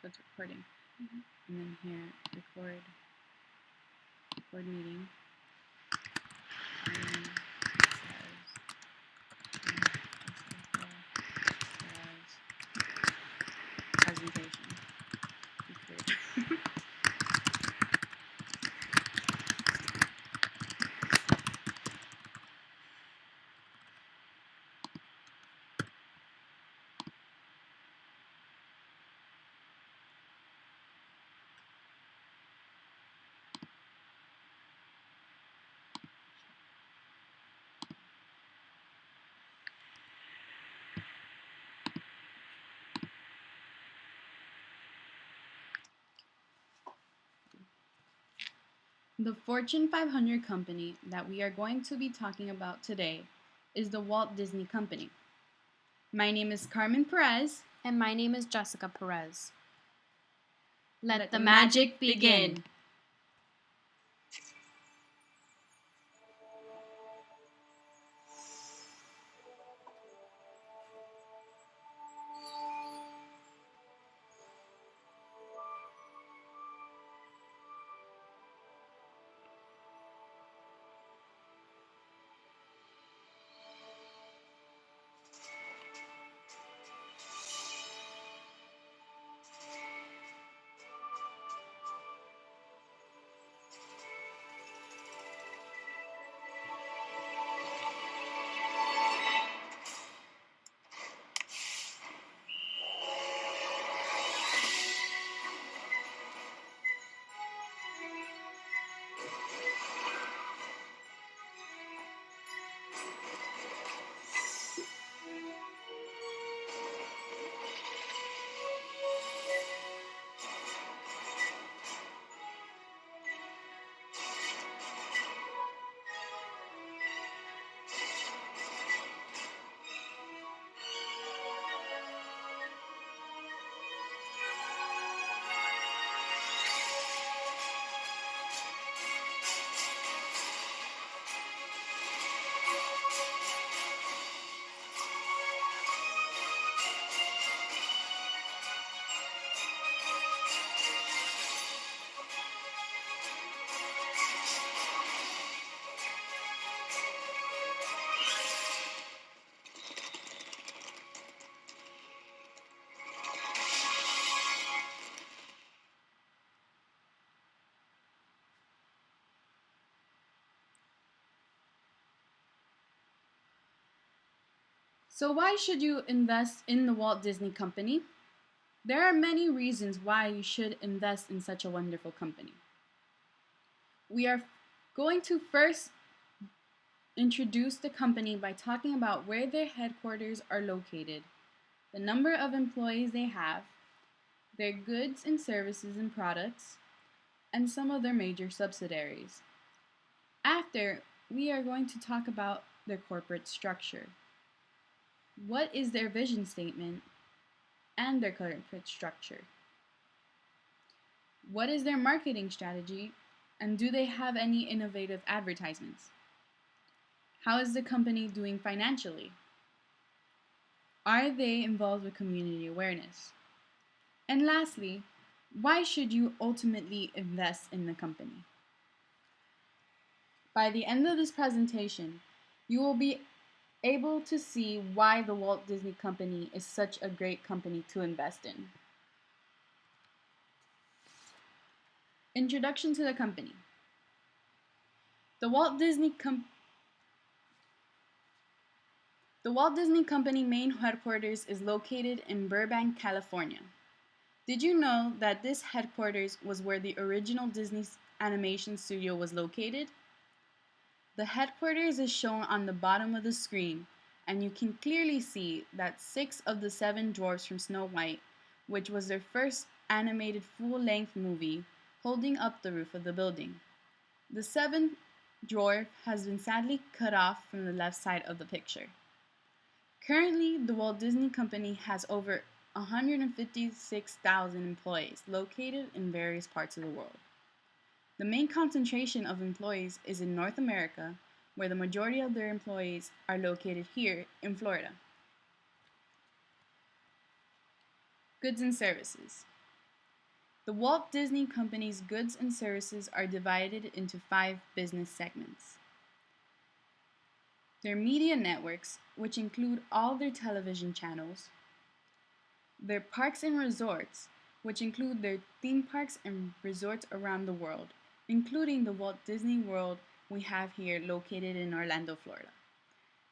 So it's recording. And then here, record meeting. And then it says presentation. Record. The Fortune 500 company that we are going to be talking about today is the Walt Disney Company. My name is Carmen Perez. And my name is Jessica Perez. Let the magic magic begin. So why should you invest in the Walt Disney Company? There are many reasons why you should invest in such a wonderful company. We are going to first introduce the company by talking about where their headquarters are located, the number of employees they have, their goods and services and products, and some of their major subsidiaries. After, we are going to talk about their corporate structure. What is their vision statement and their corporate structure? What is their marketing strategy, and do they have any innovative advertisements? How is the company doing financially? Are they involved with community awareness? And lastly, why should you ultimately invest in the company? By the end of this presentation, you will be able to see why the Walt Disney Company is such a great company to invest in. Introduction to the company. The Walt Disney Company main headquarters is located in Burbank, California. Did you know that this headquarters was where the original Disney animation studio was located? The headquarters is shown on the bottom of the screen, and you can clearly see that 6 of the 7 dwarfs from Snow White, which was their first animated full-length movie, holding up the roof of the building. The 7th dwarf has been sadly cut off from the left side of the picture. Currently, the Walt Disney Company has over 156,000 employees located in various parts of the world. The main concentration of employees is in North America, where the majority of their employees are located here in Florida. Goods and services. The Walt Disney Company's goods and services are divided into 5 business segments. Their media networks, which include all their television channels, their parks and resorts, which include their theme parks and resorts around the world, including the Walt Disney World we have here located in Orlando, Florida.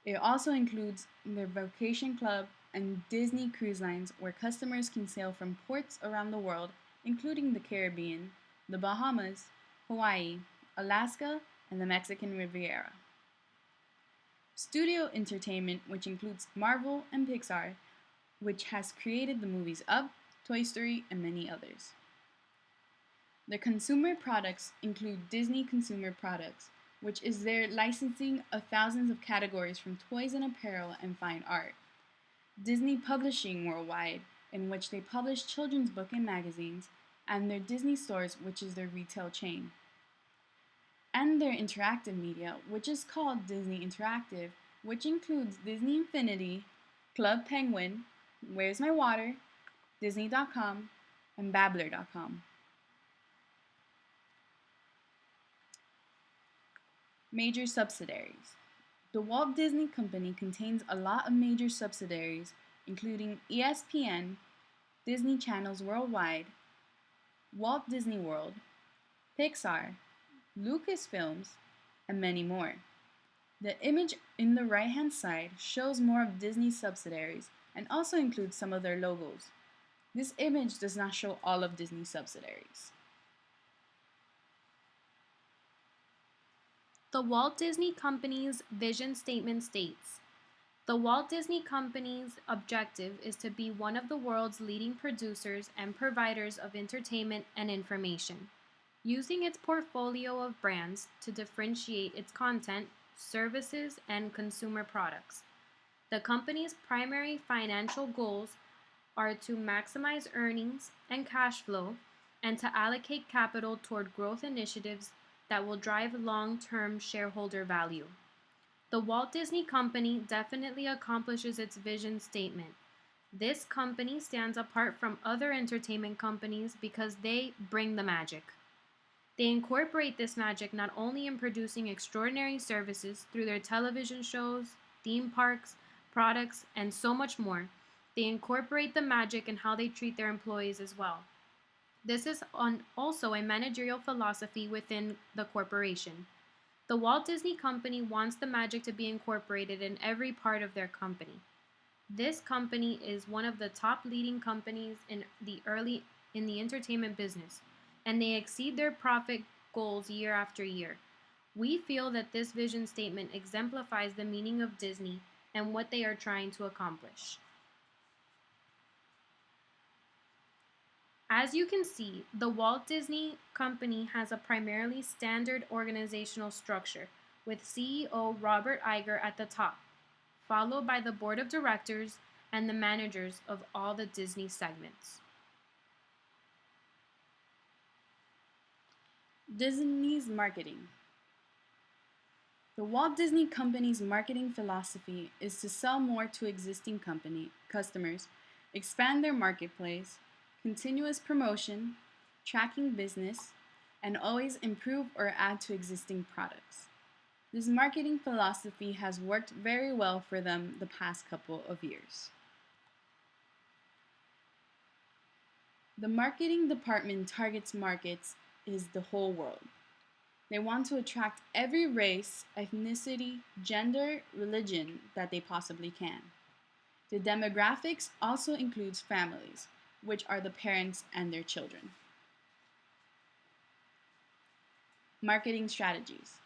It also includes their vacation club and Disney cruise lines where customers can sail from ports around the world, including the Caribbean, the Bahamas, Hawaii, Alaska, and the Mexican Riviera. Studio entertainment, which includes Marvel and Pixar, which has created the movies Up, Toy Story, and many others. The consumer products include Disney Consumer Products, which is their licensing of thousands of categories from toys and apparel and fine art. Disney Publishing Worldwide, in which they publish children's books and magazines, and their Disney Stores, which is their retail chain. And their interactive media, which is called Disney Interactive, which includes Disney Infinity, Club Penguin, Where's My Water, Disney.com, and Babbler.com. Major subsidiaries. The Walt Disney Company contains a lot of major subsidiaries, including ESPN, Disney Channels Worldwide, Walt Disney World, Pixar, Lucasfilms, and many more. The image in the right-hand side shows more of Disney's subsidiaries and also includes some of their logos. This image does not show all of Disney's subsidiaries. The Walt Disney Company's vision statement states, "The Walt Disney Company's objective is to be one of the world's leading producers and providers of entertainment and information, using its portfolio of brands to differentiate its content, services, and consumer products. The company's primary financial goals are to maximize earnings and cash flow and to allocate capital toward growth initiatives that will drive long-term shareholder value. The Walt Disney Company definitely accomplishes its vision statement. This company stands apart from other entertainment companies because they bring the magic. They incorporate this magic not only in producing extraordinary services through their television shows, theme parks, products, and so much more. They incorporate the magic in how they treat their employees as well. This is also a managerial philosophy within the corporation. The Walt Disney Company wants the magic to be incorporated in every part of their company. This company is one of the top leading companies in the entertainment business, and they exceed their profit goals year after year. We feel that this vision statement exemplifies the meaning of Disney and what they are trying to accomplish." As you can see, the Walt Disney Company has a primarily standard organizational structure, with CEO Robert Iger at the top, followed by the board of directors and the managers of all the Disney segments. Disney's marketing. The Walt Disney Company's marketing philosophy is to sell more to existing company customers, expand their marketplace, continuous promotion, tracking business, and always improve or add to existing products. This marketing philosophy has worked very well for them the past couple of years. The marketing department targets markets is the whole world. They want to attract every race, ethnicity, gender, religion that they possibly can. The demographics also includes families, which are the parents and their children. Marketing strategies.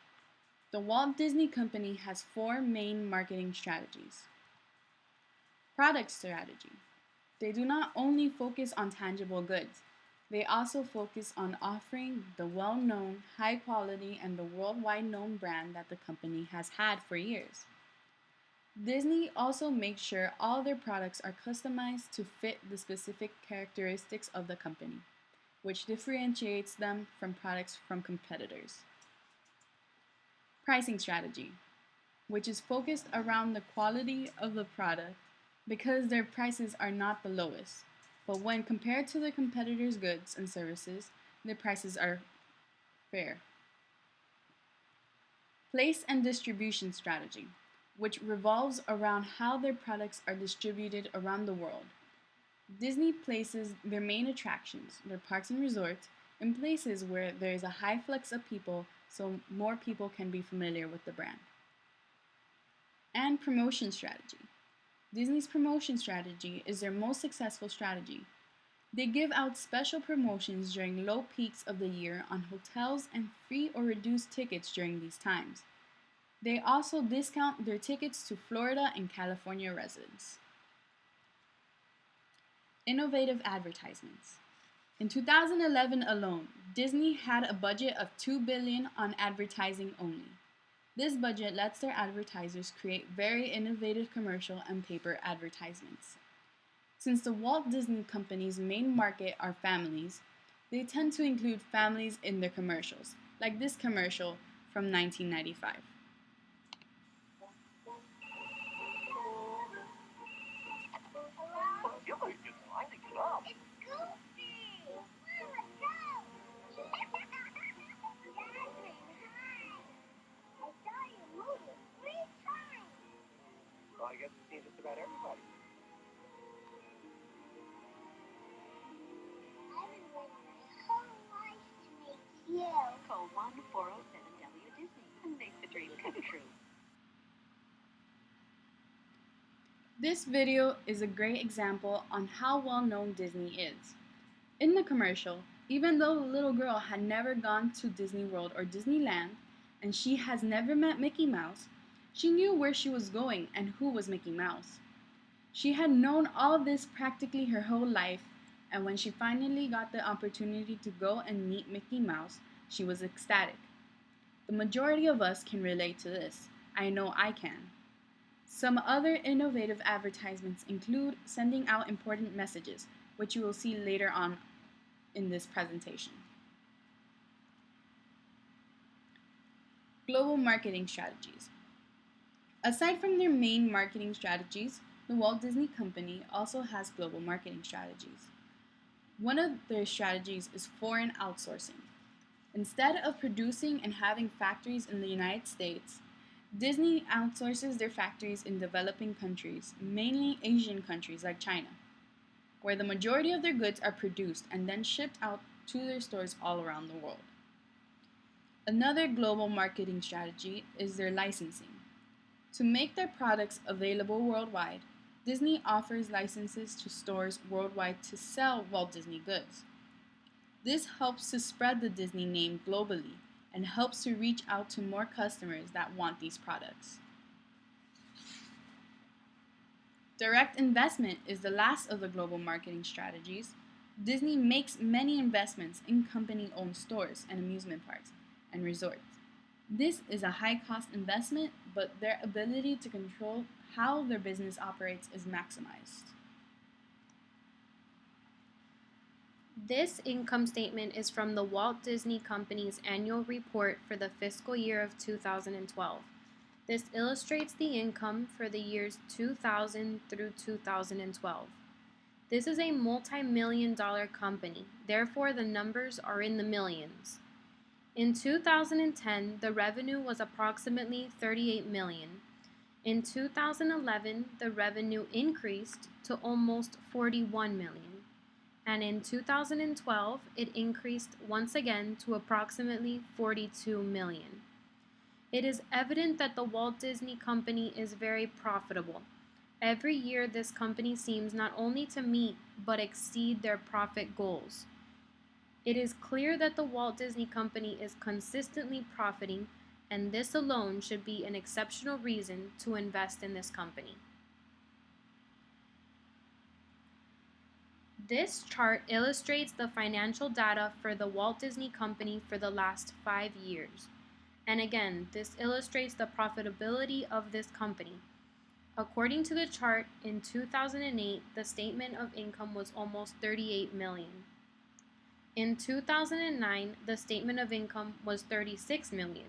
The Walt Disney Company has 4 main marketing strategies. Product strategy. They do not only focus on tangible goods, they also focus on offering the well-known, high-quality, and the worldwide known brand that the company has had for years. Disney also makes sure all their products are customized to fit the specific characteristics of the company, which differentiates them from products from competitors. Pricing strategy, which is focused around the quality of the product because their prices are not the lowest. but when compared to their competitors' goods and services, their prices are fair. Place and distribution strategy, which revolves around how their products are distributed around the world. Disney places their main attractions, their parks and resorts, in places where there is a high flux of people so more people can be familiar with the brand. And promotion strategy. Disney's promotion strategy is their most successful strategy. They give out special promotions during low peaks of the year on hotels and free or reduced tickets during these times. They also discount their tickets to Florida and California residents. Innovative advertisements. In 2011 alone, Disney had a budget of $2 billion on advertising only. This budget lets their advertisers create very innovative commercial and paper advertisements. Since the Walt Disney Company's main market are families, they tend to include families in their commercials, like this commercial from 1995. I guess it's seen just about everybody. I've been waiting my whole life to meet you. Call 1-407-W-Disney and make the dream come true. This video is a great example on how well known Disney is. In the commercial, even though the little girl had never gone to Disney World or Disneyland, and she has never met Mickey Mouse, she knew where she was going and who was Mickey Mouse. She had known all this practically her whole life, and when she finally got the opportunity to go and meet Mickey Mouse, she was ecstatic. The majority of us can relate to this. I know I can. Some other innovative advertisements include sending out important messages, which you will see later on in this presentation. Global marketing strategies. Aside from their main marketing strategies, the Walt Disney Company also has global marketing strategies. One of their strategies is foreign outsourcing. Instead of producing and having factories in the United States, Disney outsources their factories in developing countries, mainly Asian countries like China, where the majority of their goods are produced and then shipped out to their stores all around the world. Another global marketing strategy is their licensing. To make their products available worldwide, Disney offers licenses to stores worldwide to sell Walt Disney goods. This helps to spread the Disney name globally and helps to reach out to more customers that want these products. Direct investment is the last of the global marketing strategies. Disney makes many investments in company-owned stores and amusement parks and resorts. This is a high-cost investment, but their ability to control how their business operates is maximized. This income statement is from the Walt Disney Company's annual report for the fiscal year of 2012. This illustrates the income for the years 2000 through 2012. This is a multi-million-dollar company, therefore the numbers are in the millions. In 2010, the revenue was approximately $38 million. In 2011, the revenue increased to almost $41 million. And in 2012, it increased once again to approximately $42 million. It is evident that the Walt Disney Company is very profitable. Every year, this company seems not only to meet but exceed their profit goals. It is clear that the Walt Disney Company is consistently profiting, and this alone should be an exceptional reason to invest in this company. This chart illustrates the financial data for the Walt Disney Company for the last 5 years. And again, this illustrates the profitability of this company. According to the chart, in 2008, the statement of income was almost $38 million. In 2009, the statement of income was $36 million.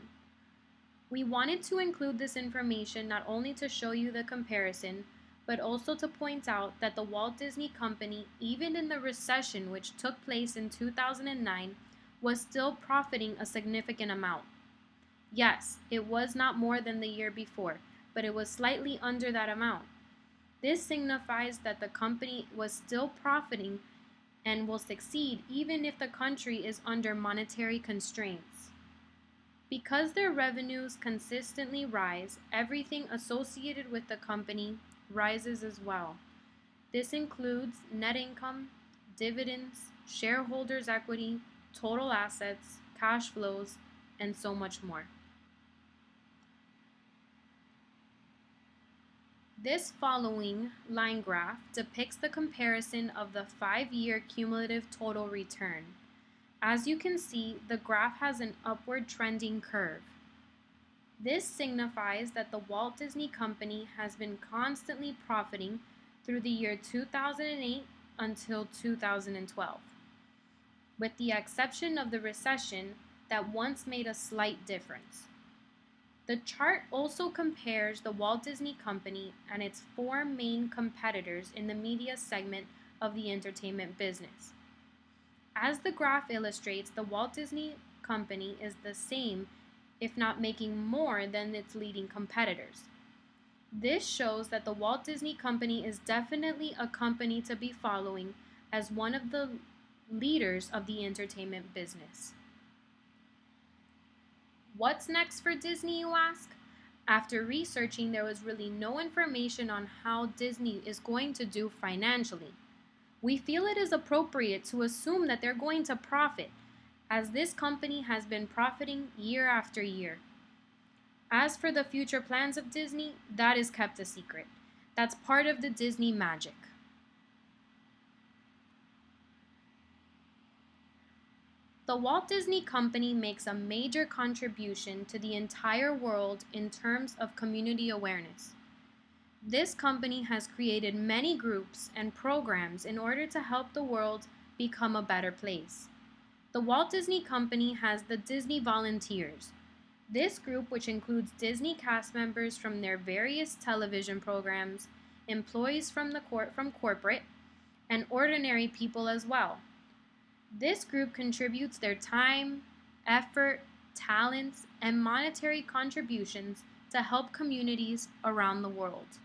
We wanted to include this information not only to show you the comparison, but also to point out that the Walt Disney Company, even in the recession which took place in 2009, was still profiting a significant amount. Yes, it was not more than the year before, but it was slightly under that amount. This signifies that the company was still profiting and will succeed even if the country is under monetary constraints. Because their revenues consistently rise, everything associated with the company rises as well. This includes net income, dividends, shareholders' equity, total assets, cash flows, and so much more. This following line graph depicts the comparison of the 5-year cumulative total return. As you can see, the graph has an upward trending curve. This signifies that the Walt Disney Company has been constantly profiting through the year 2008 until 2012, with the exception of the recession that once made a slight difference. The chart also compares the Walt Disney Company and its 4 main competitors in the media segment of the entertainment business. As the graph illustrates, the Walt Disney Company is the same, if not making more than its leading competitors. This shows that the Walt Disney Company is definitely a company to be following as one of the leaders of the entertainment business. What's next for Disney, you ask? After researching, there was really no information on how Disney is going to do financially. We feel it is appropriate to assume that they're going to profit, as this company has been profiting year after year. As for the future plans of Disney, that is kept a secret. That's part of the Disney magic. The Walt Disney Company makes a major contribution to the entire world in terms of community awareness. This company has created many groups and programs in order to help the world become a better place. The Walt Disney Company has the Disney Volunteers. This group, which includes Disney cast members from their various television programs, employees from corporate, and ordinary people as well. This group contributes their time, effort, talents, and monetary contributions to help communities around the world.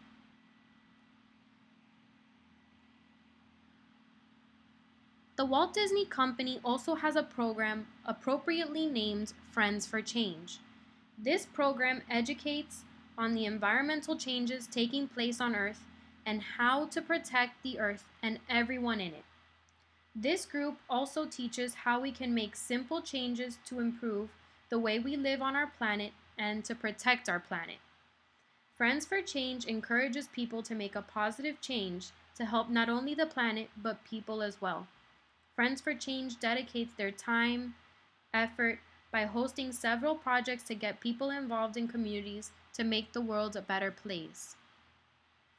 The Walt Disney Company also has a program appropriately named Friends for Change. This program educates on the environmental changes taking place on Earth and how to protect the Earth and everyone in it. This group also teaches how we can make simple changes to improve the way we live on our planet and to protect our planet. Friends for Change encourages people to make a positive change to help not only the planet but people as well. Friends for Change dedicates their time, effort by hosting several projects to get people involved in communities to make the world a better place.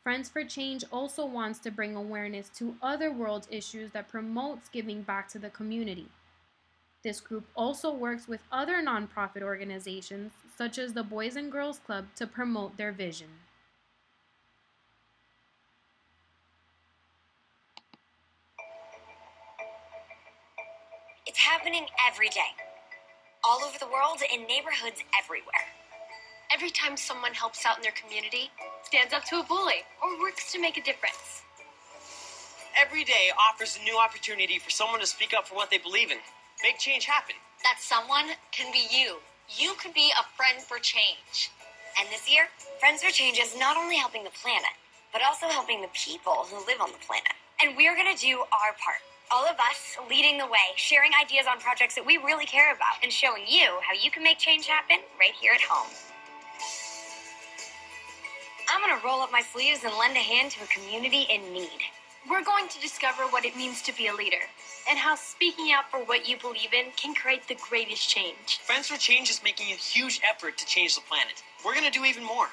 Friends for Change also wants to bring awareness to other world issues that promotes giving back to the community. This group also works with other nonprofit organizations, such as the Boys and Girls Club, to promote their vision. It's happening every day. All over the world, in neighborhoods everywhere. Every time someone helps out in their community, stands up to a bully, or works to make a difference. Every day offers a new opportunity for someone to speak up for what they believe in. Make change happen. That someone can be you. You could be a friend for change. And this year, Friends for Change is not only helping the planet, but also helping the people who live on the planet. And we're going to do our part. All of us leading the way, sharing ideas on projects that we really care about, and showing you how you can make change happen right here at home. I'm going to roll up my sleeves and lend a hand to a community in need. We're going to discover what it means to be a leader, and how speaking out for what you believe in can create the greatest change. Friends for Change is making a huge effort to change the planet. We're going to do even more.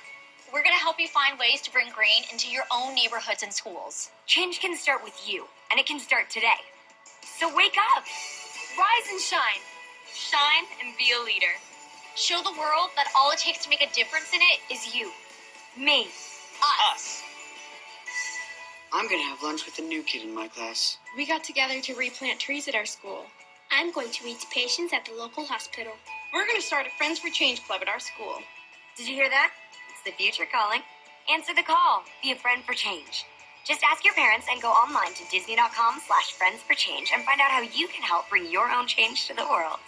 We're going to help you find ways to bring green into your own neighborhoods and schools. Change can start with you, and it can start today. So wake up! Rise and shine. Shine and be a leader. Show the world that all it takes to make a difference in it is you. Me. Us. I'm gonna have lunch with a new kid in my class. We got together to replant trees at our school. I'm going to reach patients at the local hospital. We're going to start a Friends for Change club at our school. Did you hear that? It's the future calling. Answer the call. Be a friend for change. Just ask your parents and go online to disney.com/friendsforchange and find out how you can help bring your own change to the world.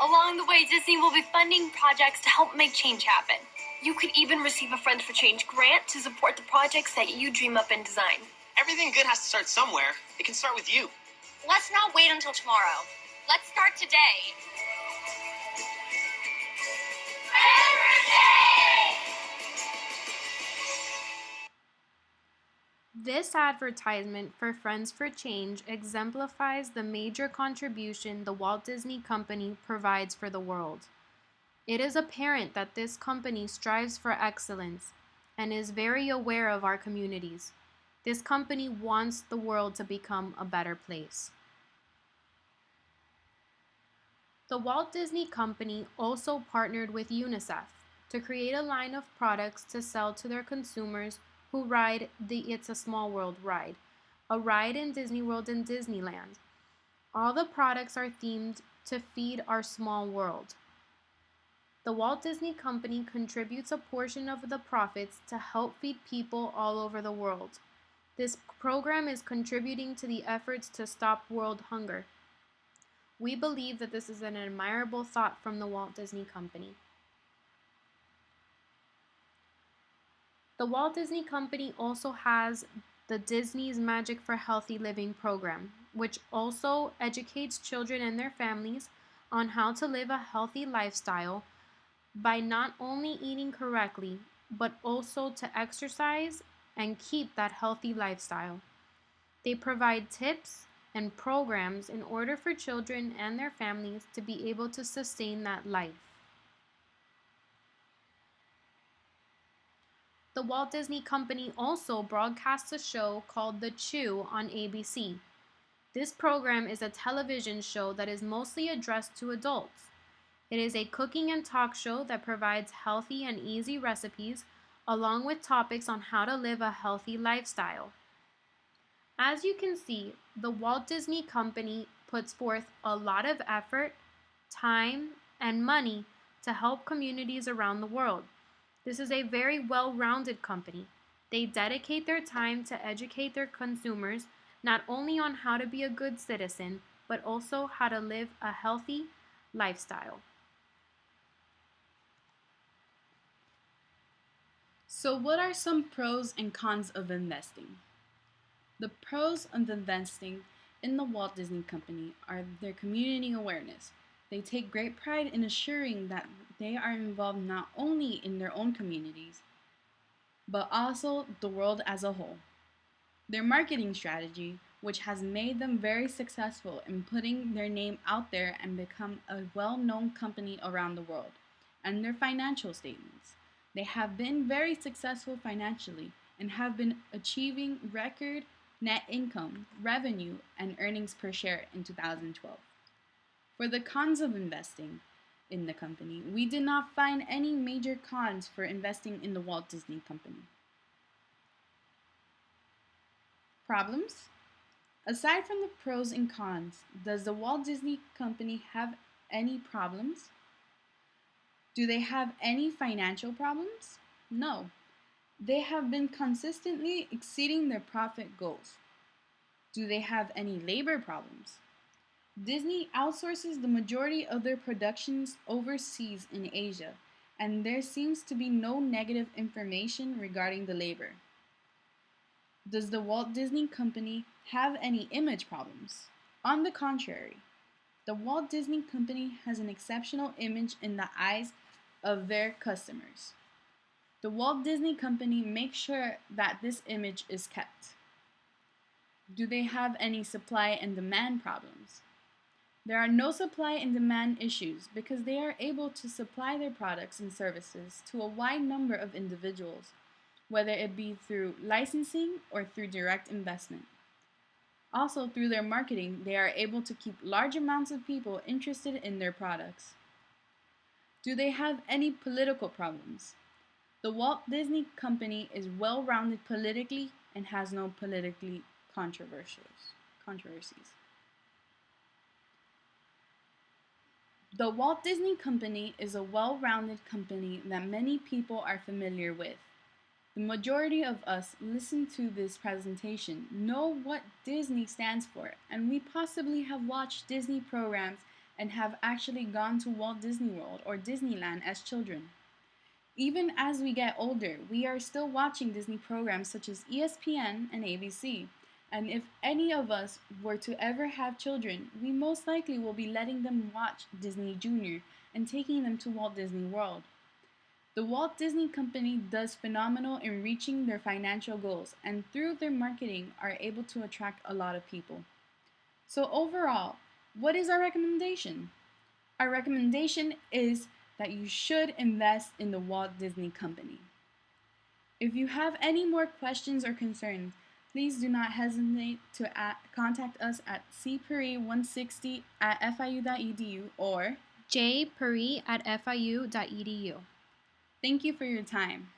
Along the way, Disney will be funding projects to help make change happen. You could even receive a Friends for Change grant to support the projects that you dream up and design. Everything good has to start somewhere. It can start with you. Let's not wait until tomorrow. Let's start today. This advertisement for Friends for Change exemplifies the major contribution the Walt Disney Company provides for the world. It is apparent that this company strives for excellence and is very aware of our communities. This company wants the world to become a better place. The Walt Disney Company also partnered with UNICEF to create a line of products to sell to their consumers who ride the It's a Small World ride, a ride in Disney World and Disneyland. All the products are themed to feed our small world. The Walt Disney Company contributes a portion of the profits to help feed people all over the world. This program is contributing to the efforts to stop world hunger. We believe that this is an admirable thought from the Walt Disney Company. The Walt Disney Company also has the Disney's Magic for Healthy Living program, which also educates children and their families on how to live a healthy lifestyle by not only eating correctly, but also to exercise and keep that healthy lifestyle. They provide tips and programs in order for children and their families to be able to sustain that life. The Walt Disney Company also broadcasts a show called The Chew on ABC. This program is a television show that is mostly addressed to adults. It is a cooking and talk show that provides healthy and easy recipes along with topics on how to live a healthy lifestyle. As you can see, the Walt Disney Company puts forth a lot of effort, time, and money to help communities around the world. This is a very well-rounded company. They dedicate their time to educate their consumers not only on how to be a good citizen, but also how to live a healthy lifestyle. So, what are some pros and cons of investing? The pros of investing in the Walt Disney Company are their community awareness. They take great pride in assuring that they are involved not only in their own communities, but also the world as a whole. Their marketing strategy, which has made them very successful in putting their name out there and become a well-known company around the world, and their financial statements. They have been very successful financially and have been achieving record net income, revenue, and earnings per share in 2012. For the cons of investing in the company, we did not find any major cons for investing in the Walt Disney Company. Problems? Aside from the pros and cons, does the Walt Disney Company have any problems? Do they have any financial problems? No. They have been consistently exceeding their profit goals. Do they have any labor problems? Disney outsources the majority of their productions overseas in Asia, and there seems to be no negative information regarding the labor. Does the Walt Disney Company have any image problems? On the contrary, the Walt Disney Company has an exceptional image in the eyes of their customers. The Walt Disney Company makes sure that this image is kept. Do they have any supply and demand problems? There are no supply and demand issues because they are able to supply their products and services to a wide number of individuals, whether it be through licensing or through direct investment. Also, through their marketing, they are able to keep large amounts of people interested in their products. Do they have any political problems? The Walt Disney Company is well-rounded politically and has no politically controversies. The Walt Disney Company is a well-rounded company that many people are familiar with. The majority of us listen to this presentation know what Disney stands for, and we possibly have watched Disney programs and have actually gone to Walt Disney World or Disneyland as children. Even as we get older, we are still watching Disney programs such as ESPN and ABC. And if any of us were to ever have children, we most likely will be letting them watch Disney Junior and taking them to Walt Disney World. The Walt Disney Company does phenomenal in reaching their financial goals and through their marketing are able to attract a lot of people. So overall, what is our recommendation? Our recommendation is that you should invest in the Walt Disney Company. If you have any more questions or concerns, please do not hesitate to contact us at cpuri160@fiu.edu or jpuri@fiu.edu. Thank you for your time.